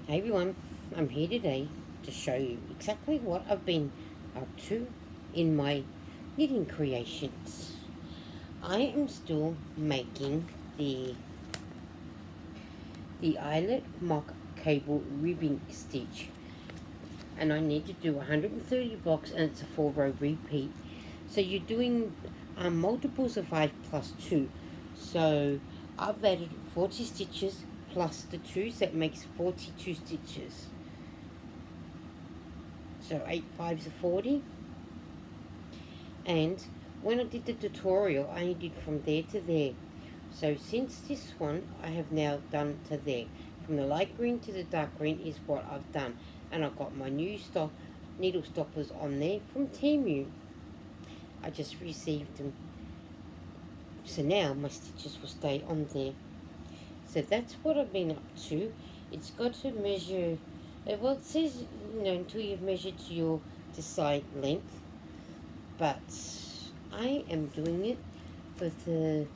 Hey everyone, I'm here today to show you exactly what I've been up to in my knitting creations. I am still making the eyelet mock cable ribbing stitch, and I need to do 130 blocks, and it's a 4 row repeat. So you're doing multiples of 5 plus 2. So I've added 40 stitches plus the 2s, that makes 42 stitches. So 8 fives are 40. And when I did the tutorial, I only did from there to there. So since this one, I have now done to there. From the light green to the dark green is what I've done. And I've got my new stock needle stoppers on there from Temu. I just received them. So now my stitches will stay on there. So that's what I've been up to. It's got to measure, well it says, until you've measured to your desired length. But I am doing it with the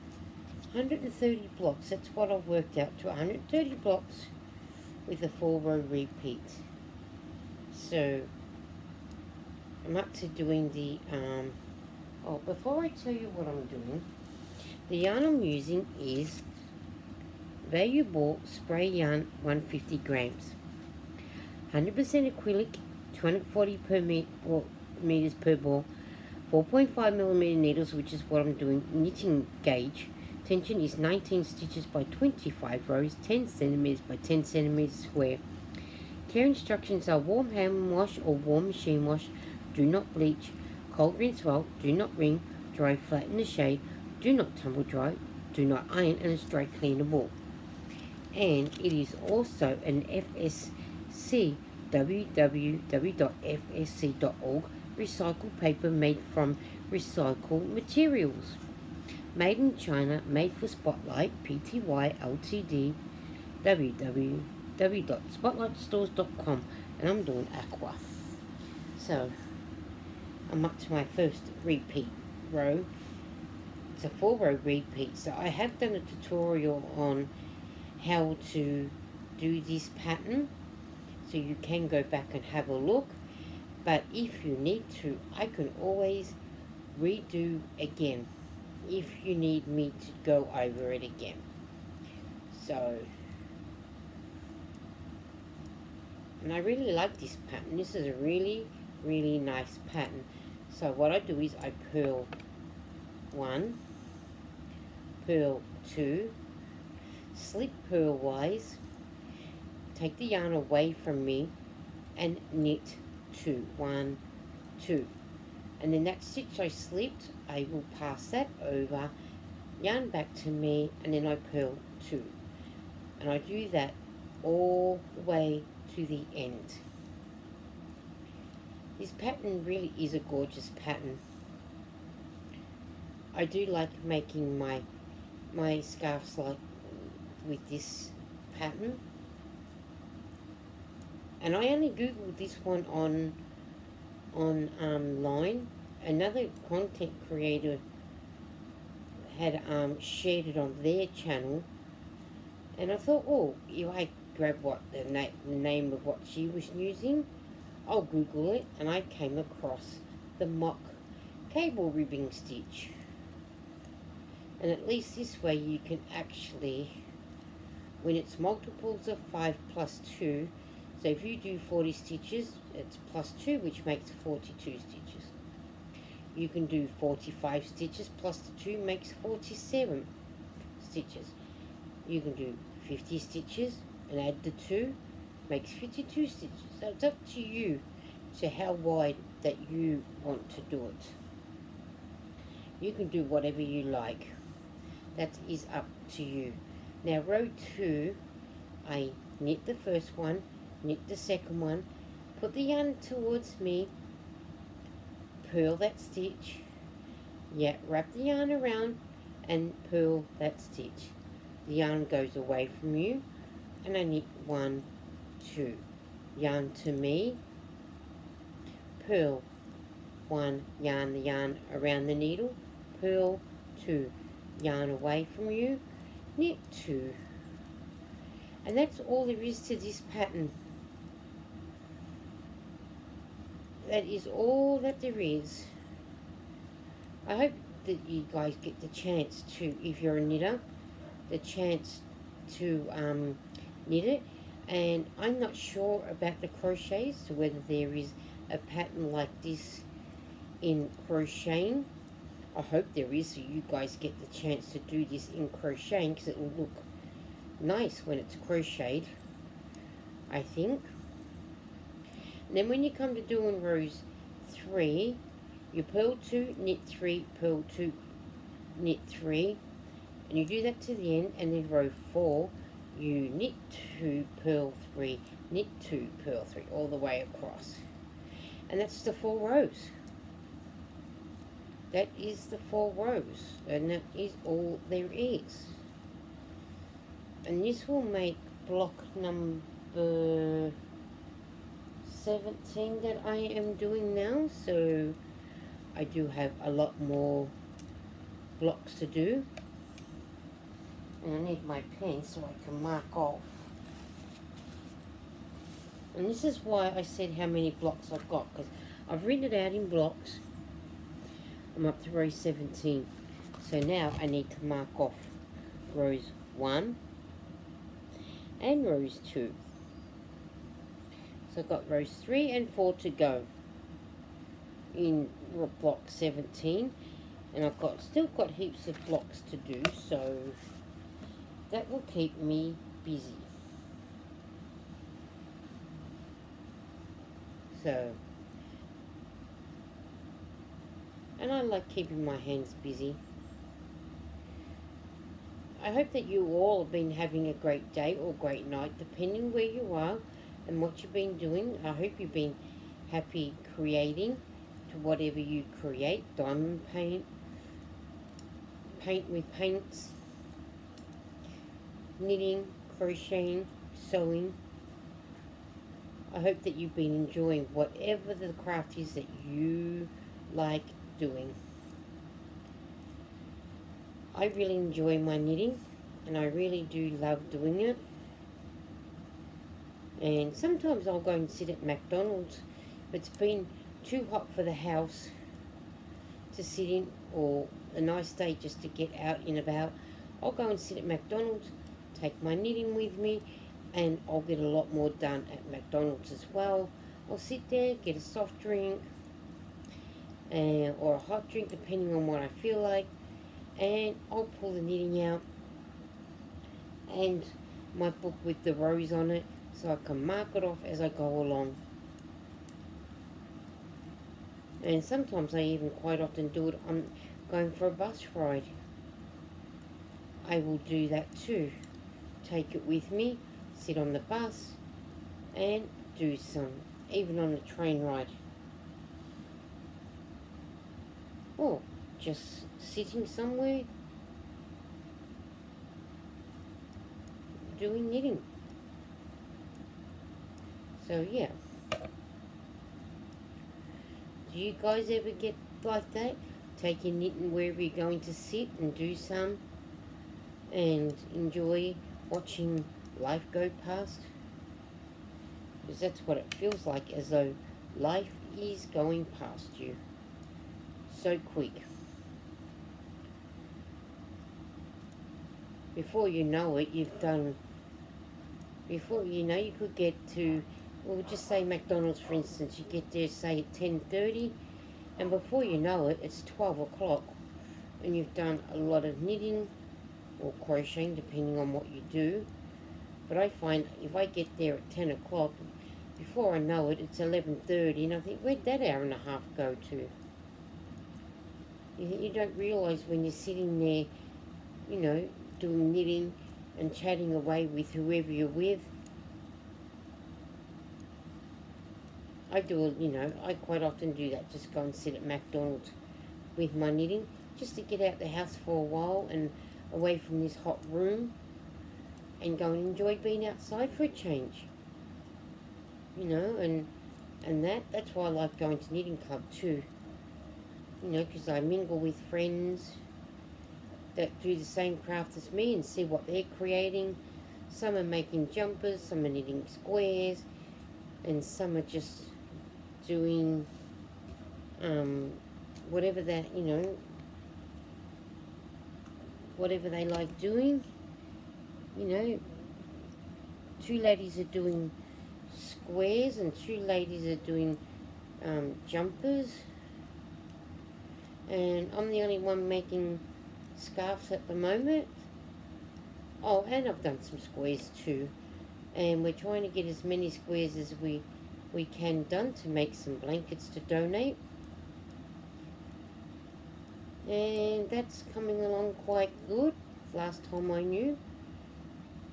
130 blocks. That's what I've worked out to, 130 blocks with a 4 row repeat. So I'm up to doing the before I tell you what I'm doing, the yarn I'm using is Valuable Spray Yarn 150 grams, 100% acrylic, 240 meters per ball, 4.5 millimeter needles, which is what I'm doing. Knitting gauge tension is 19 stitches by 25 rows, 10 centimeters by 10 centimeters square. Care instructions are warm hand wash or warm machine wash. Do not bleach. Cold rinse well. Do not wring. Dry flat in the shade. Do not tumble dry. Do not iron, and it's dry cleanable. And it is also an FSC, www.fsc.org, recycled paper made from recycled materials. Made in China, made for Spotlight, Pty Ltd, www.spotlightstores.com, and I'm doing aqua. So I'm up to my first repeat row. It's a 4 row repeat. So I have done a tutorial on how to do this pattern, so you can go back and have a look. But if you need to, I can always redo again if you need me to go over it again. So, and I really like this pattern. This is a really, really nice pattern. So what I do is I purl 1, purl 2, slip purlwise, take the yarn away from me, and knit 2, 1, 2. And then that stitch I slipped, I will pass that over, yarn back to me, and then I purl 2. And I do that all the way to the end. This pattern really is a gorgeous pattern. I do like making my scarves like with this pattern. And I only googled this one online. Another content creator had shared it on their channel, and I thought, oh, if I grab what the name of what she was using, I'll Google it, and I came across the mock cable ribbing stitch. And at least this way you can actually, when it's multiples of 5 plus 2, so if you do 40 stitches, it's plus 2, which makes 42 stitches. You can do 45 stitches plus the 2 makes 47 stitches. You can do 50 stitches and add the 2, makes 52 stitches. So it's up to you to how wide that you want to do it. You can do whatever you like. That is up to you. Now row 2, I knit the first one, knit the second one, put the yarn towards me, purl that stitch, wrap the yarn around and purl that stitch. The yarn goes away from you, and I knit 1, 2, yarn to me, purl 1, yarn the yarn around the needle, purl 2, yarn away from you, knit 2, And that's all there is to this pattern. That is all that there is. I hope that you guys get the chance to, if you're a knitter, the chance to knit it. And I'm not sure about the crochets, so whether there is a pattern like this in crocheting. I hope there is, so you guys get the chance to do this in crocheting, because it will look nice when it's crocheted, I think. And then when you come to doing rows 3, you purl 2, knit 3, purl 2, knit 3, and you do that to the end. And then row 4, you knit 2, purl 3, knit 2, purl 3, all the way across. And that's the 4 rows. That is the 4 rows, and that is all there is. And this will make block number 17 that I am doing now, so I do have a lot more blocks to do. And I need my pen so I can mark off. And this is why I said how many blocks I've got, because I've written it out in blocks. I'm up to row 17. So now I need to mark off rows 1 and rows 2. So I've got rows 3 and 4 to go in block 17. And I've still got heaps of blocks to do, so that will keep me busy. So, and I like keeping my hands busy. I hope that you all have been having a great day or great night, depending where you are and what you've been doing. I hope you've been happy creating to whatever you create. Diamond paint, paint with paints, knitting, crocheting, sewing. I hope that you've been enjoying whatever the craft is that you like doing. I really enjoy my knitting, and I really do love doing it. And sometimes I'll go and sit at McDonald's if it's been too hot for the house to sit in, or a nice day just to get out and about. I'll go and sit at McDonald's, take my knitting with me, and I'll get a lot more done at McDonald's as well. I'll sit there, get a soft drink, or a hot drink, depending on what I feel like, and I'll pull the knitting out and my book with the rows on it, so I can mark it off as I go along. And sometimes I even quite often do it on going for a bus ride. I will do that too. Take it with me, sit on the bus, and do some, even on a train ride. Or just sitting somewhere doing knitting. So yeah. Do you guys ever get like that? Take your knitting wherever you're going to sit and do some, and enjoy watching life go past? Because that's what it feels like, as though life is going past you so quick. Before you know it, you've done, before you know, you could get to, well, just say McDonald's for instance, you get there say at 10:30, and before you know it, it's 12 o'clock, and you've done a lot of knitting or crocheting, depending on what you do. But I find if I get there at 10 o'clock, before I know it, it's 11:30, and I think, where'd that hour and a half go to? You don't realise when you're sitting there, you know, doing knitting and chatting away with whoever you're with. I do, you know, I quite often do that, just go and sit at McDonald's with my knitting, just to get out the house for a while and away from this hot room, and go and enjoy being outside for a change. You know, and that's why I like going to knitting club too. You know, because I mingle with friends that do the same craft as me and see what they're creating, Some are making jumpers, some are knitting squares, and some are just doing whatever that, whatever they like doing. You know, two ladies are doing squares and two ladies are doing jumpers, and I'm the only one making scarves at the moment. Oh, and I've done some squares too, and we're trying to get as many squares as we can done to make some blankets to donate, and that's coming along quite good last time I knew.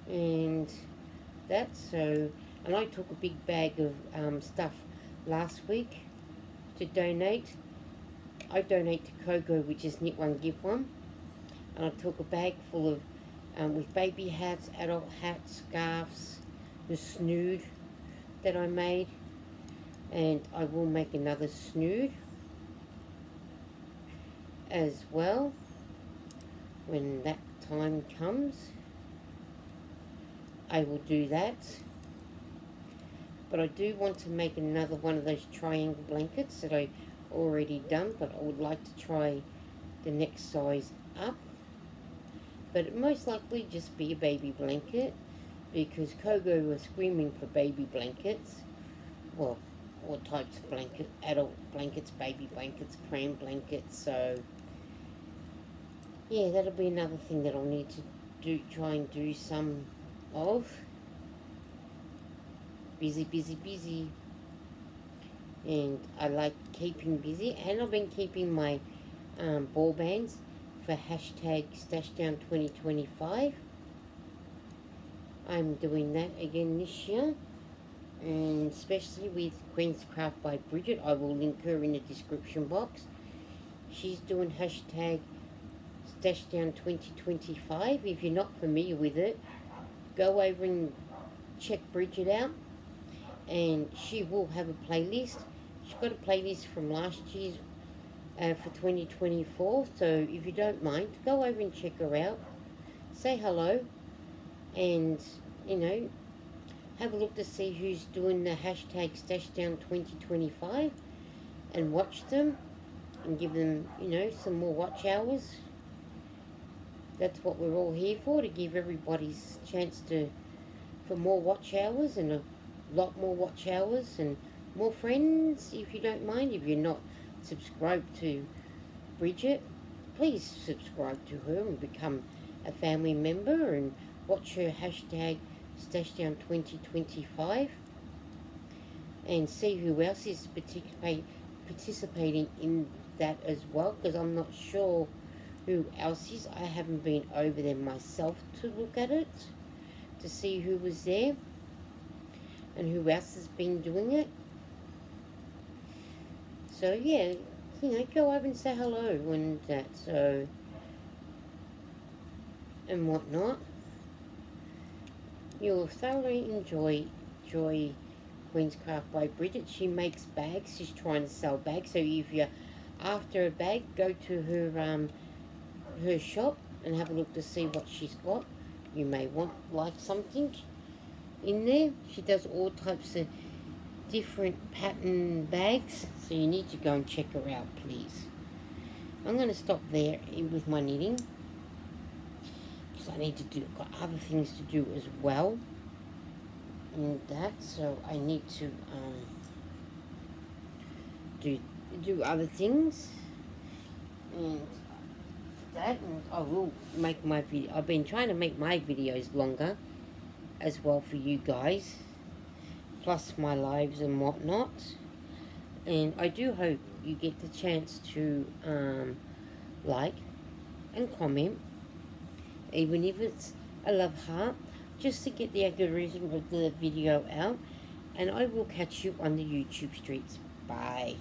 And and I took a big bag of stuff last week to donate. I donate to Kogo, which is Knit One Give One, and I took a bag full of with baby hats, adult hats, scarves, the snood that I made, and I will make another snood as well when that time comes. I will do that, but I do want to make another one of those triangle blankets that I already done, but I would like to try the next size up, but it most likely just be a baby blanket because Kogo was screaming for baby blankets. Well, all types of blankets, adult blankets, baby blankets, pram blankets. So yeah, that'll be another thing that I'll need to try and do some of. Busy, and I like keeping busy, and I've been keeping my ball bands for hashtag StashDown2025. I'm doing that again this year, and especially with Queen's Craft by Bridget. I will link her in the description box. She's doing hashtag StashDown2025. If you're not familiar with it, go over and check Bridget out, and she will have a playlist. She's got a playlist from last year's for 2024, so if you don't mind, go over and check her out, say hello, and have a look to see who's doing the hashtag StashDown2025 and watch them and give them some more watch hours. That's what we're all here for, to give everybody's chance for more watch hours, and a lot more watch hours, and more friends. If you don't mind, if you're not subscribed to Bridget, please subscribe to her and become a family member and watch her hashtag StashDown2025 and see who else is participating in that as well, because I'm not sure who else is. I haven't been over there myself to look at it, to see who was there and who else has been doing it. So yeah, go over and say hello and that, so, and whatnot. You'll thoroughly enjoy Queen's Craft by Bridget. She makes bags. She's trying to sell bags. So if you're after a bag, go to her shop and have a look to see what she's got. You may like something in there. She does all types of different pattern bags, so you need to go and check her out, please. I'm going to stop there with my knitting because I need to got other things to do as well in that, so I need to do other things and that, and I will make my video. I've been trying to make my videos longer as well for you guys, plus my lives and whatnot, and I do hope you get the chance to like and comment, even if it's a love heart, just to get the algorithm of the video out, and I will catch you on the YouTube streets. Bye.